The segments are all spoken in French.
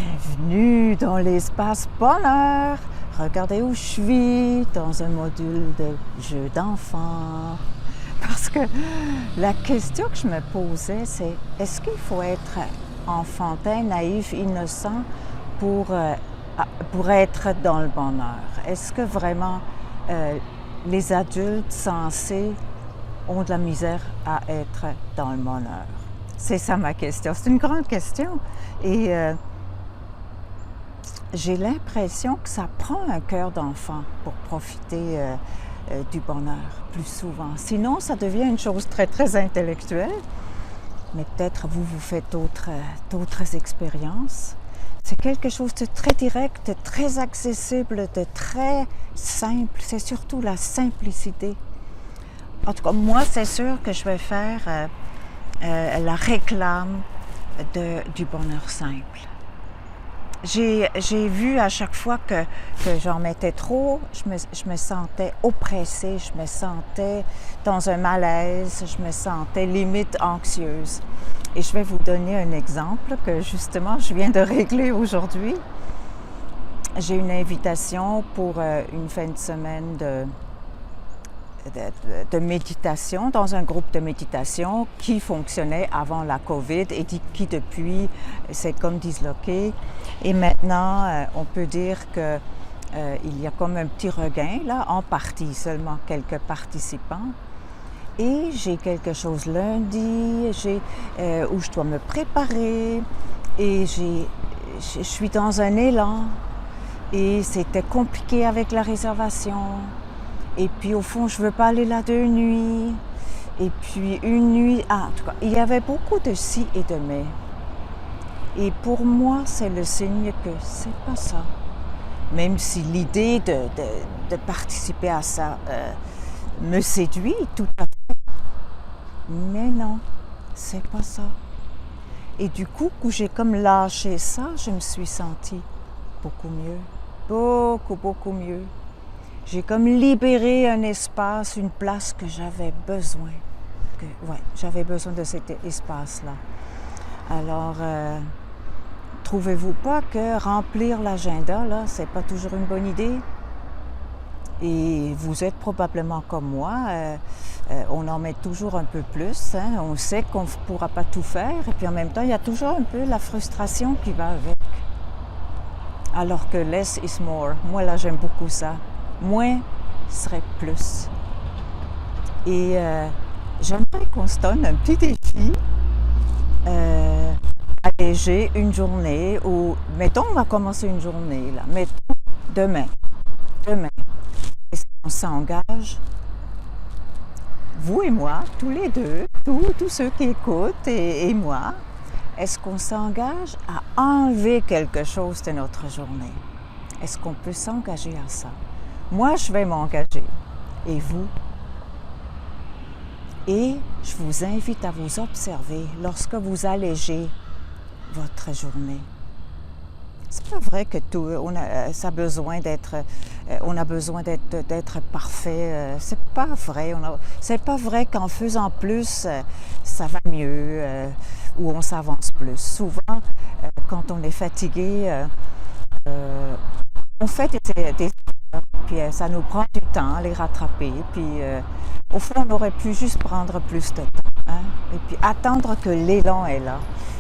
Bienvenue dans l'espace bonheur. Regardez où je suis, dans un module de jeu d'enfant. Parce que la question que je me posais, c'est est-ce qu'il faut être enfantin, naïf, innocent pour être dans le bonheur? Est-ce que vraiment les adultes sensés ont de la misère à être dans le bonheur? C'est ça ma question. C'est une grande question. Et j'ai l'impression que ça prend un cœur d'enfant pour profiter du bonheur plus souvent. Sinon, ça devient une chose très, très intellectuelle. Mais peut-être vous faites d'autres expériences. C'est quelque chose de très direct, de très accessible, de très simple. C'est surtout la simplicité. En tout cas, moi, c'est sûr que je vais faire la réclame du bonheur simple. J'ai vu à chaque fois que j'en mettais trop, je me sentais oppressée, je me sentais dans un malaise, je me sentais limite anxieuse. Et je vais vous donner un exemple que justement je viens de régler aujourd'hui. J'ai une invitation pour une fin de semaine de méditation, dans un groupe de méditation qui fonctionnait avant la COVID et qui depuis s'est comme disloqué. Et maintenant, on peut dire qu'il y a comme un petit regain, là, en partie, seulement quelques participants. Et j'ai quelque chose lundi où je dois me préparer et je suis dans un élan et c'était compliqué avec la réservation. Et puis, au fond, je ne veux pas aller là 2 nuits. Et puis, une nuit... en tout cas, il y avait beaucoup de si et de mais. Et pour moi, c'est le signe que c'est pas ça. Même si l'idée de participer à ça me séduit tout à fait. Mais non, c'est pas ça. Et du coup, quand j'ai comme lâché ça, je me suis sentie beaucoup mieux. Beaucoup, beaucoup mieux. J'ai comme libéré un espace, une place que j'avais besoin. J'avais besoin de cet espace-là. Alors, trouvez-vous pas que remplir l'agenda, là, c'est pas toujours une bonne idée? Et vous êtes probablement comme moi, on en met toujours un peu plus, hein? On sait qu'on ne pourra pas tout faire, et puis en même temps, il y a toujours un peu la frustration qui va avec. Alors que less is more. Moi, là, j'aime beaucoup ça. Moins serait plus. Et j'aimerais qu'on se donne un petit défi, alléger une journée, ou mettons, on va commencer une journée, là, mettons demain. Est-ce qu'on s'engage, vous et moi, tous les deux, tous ceux qui écoutent et moi, est-ce qu'on s'engage à enlever quelque chose de notre journée? Est-ce qu'on peut s'engager à ça? Moi, je vais m'engager. Et vous? Et je vous invite à vous observer lorsque vous allégez votre journée. C'est pas vrai que on a besoin d'être parfait. C'est pas vrai. C'est pas vrai qu'en faisant plus, ça va mieux ou on s'avance plus. Souvent, quand on est fatigué, on fait des puis ça nous prend du temps à les rattraper. Puis au fond, on aurait pu juste prendre plus de temps. Hein? Et puis attendre que l'élan est là.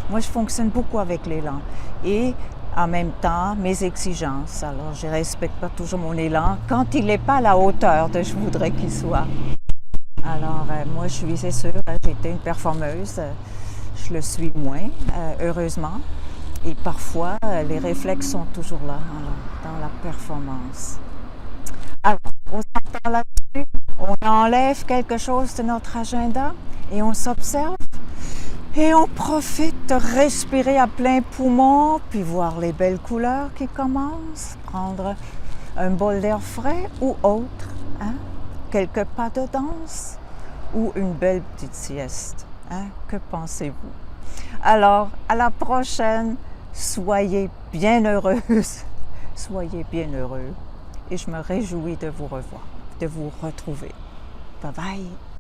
Moi, je fonctionne beaucoup avec l'élan. Et en même temps, mes exigences. Alors, je ne respecte pas toujours mon élan quand il n'est pas à la hauteur de je voudrais qu'il soit. Alors, moi, c'est sûr, j'ai été une performeuse. Je le suis moins, heureusement. Et parfois, les réflexes sont toujours là, dans la performance. Alors, on s'entend là-dessus, on enlève quelque chose de notre agenda et on s'observe et on profite de respirer à plein poumon, puis voir les belles couleurs qui commencent, prendre un bol d'air frais ou autre, hein? Quelques pas de danse ou une belle petite sieste. Hein? Que pensez-vous? Alors, à la prochaine, soyez bien heureuses, soyez bien heureux. Et je me réjouis de vous revoir, de vous retrouver. Bye bye!